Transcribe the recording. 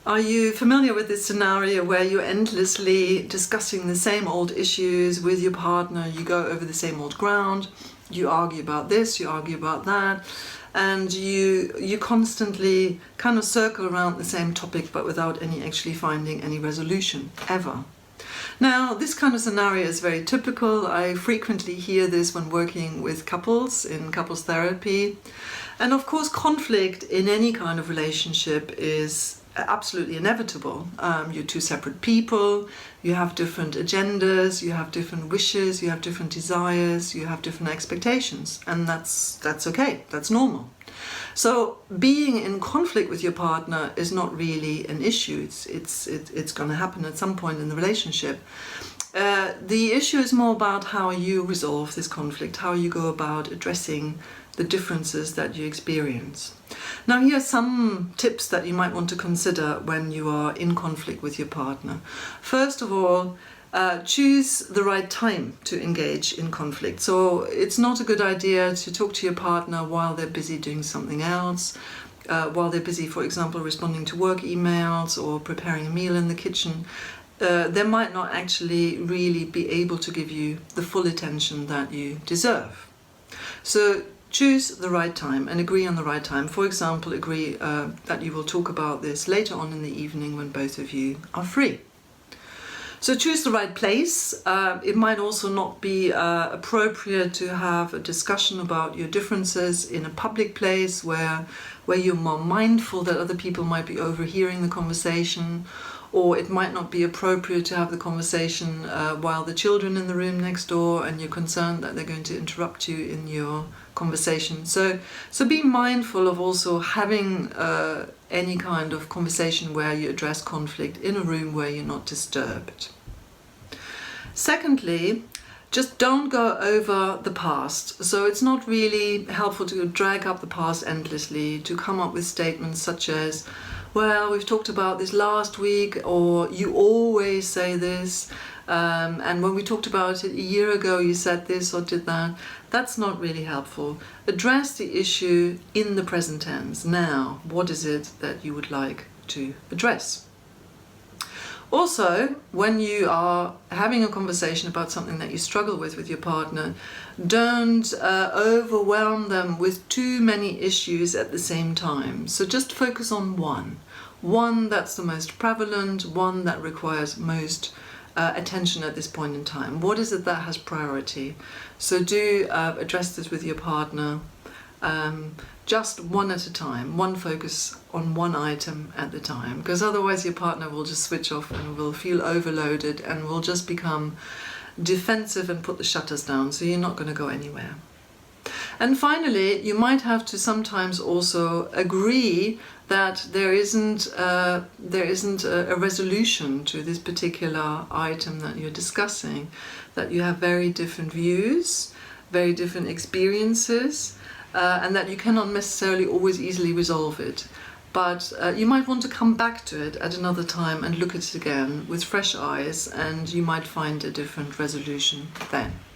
Are you familiar with this scenario where you're endlessly discussing the same old issues with your partner? You go over the same old ground, you argue about this, you argue about that, and you constantly kind of circle around the same topic but without actually finding any resolution, ever. Now, this kind of scenario is very typical. I frequently hear this when working with couples in couples therapy. And of course, conflict in any kind of relationship is absolutely inevitable. You're two separate people, you have different agendas, you have different wishes, you have different desires, you have different expectations, and that's okay, that's normal. So being in conflict with your partner is not really an issue. It's going to happen at some point in the relationship. The issue is more about how you resolve this conflict, how you go about addressing the differences that you experience. Now, here are some tips that you might want to consider when you are in conflict with your partner. First of all, choose the right time to engage in conflict. So it's not a good idea to talk to your partner while they're busy doing something else, while they're busy, for example, responding to work emails or preparing a meal in the kitchen. They might not actually really be able to give you the full attention that you deserve. So choose the right time and agree on the right time. For example, agree that you will talk about this later on in the evening when both of you are free. So choose the right place. It might also not be appropriate to have a discussion about your differences in a public place where you're more mindful that other people might be overhearing the conversation, or it might not be appropriate to have the conversation while the children in the room next door and you're concerned that they're going to interrupt you in your conversation. So be mindful of also having any kind of conversation where you address conflict in a room where you're not disturbed. Secondly, just don't go over the past. So it's not really helpful to drag up the past endlessly, to come up with statements such as, well, we've talked about this last week, or you always say this, and when we talked about it a year ago, you said this or did that. That's not really helpful. Address the issue in the present tense. Now, what is it that you would like to address? Also, when you are having a conversation about something that you struggle with your partner, don't overwhelm them with too many issues at the same time. So just focus on one that's the most prevalent, one that requires most attention at this point in time. What is it that has priority? So do address this with your partner, just one at a time, one focus on one item at the time, because otherwise your partner will just switch off and will feel overloaded and will just become defensive and put the shutters down, so you're not going to go anywhere. And finally, you might have to sometimes also agree that there isn't a resolution to this particular item that you're discussing, that you have very different views, very different experiences, and that you cannot necessarily always easily resolve it. But you might want to come back to it at another time and look at it again with fresh eyes, and you might find a different resolution then.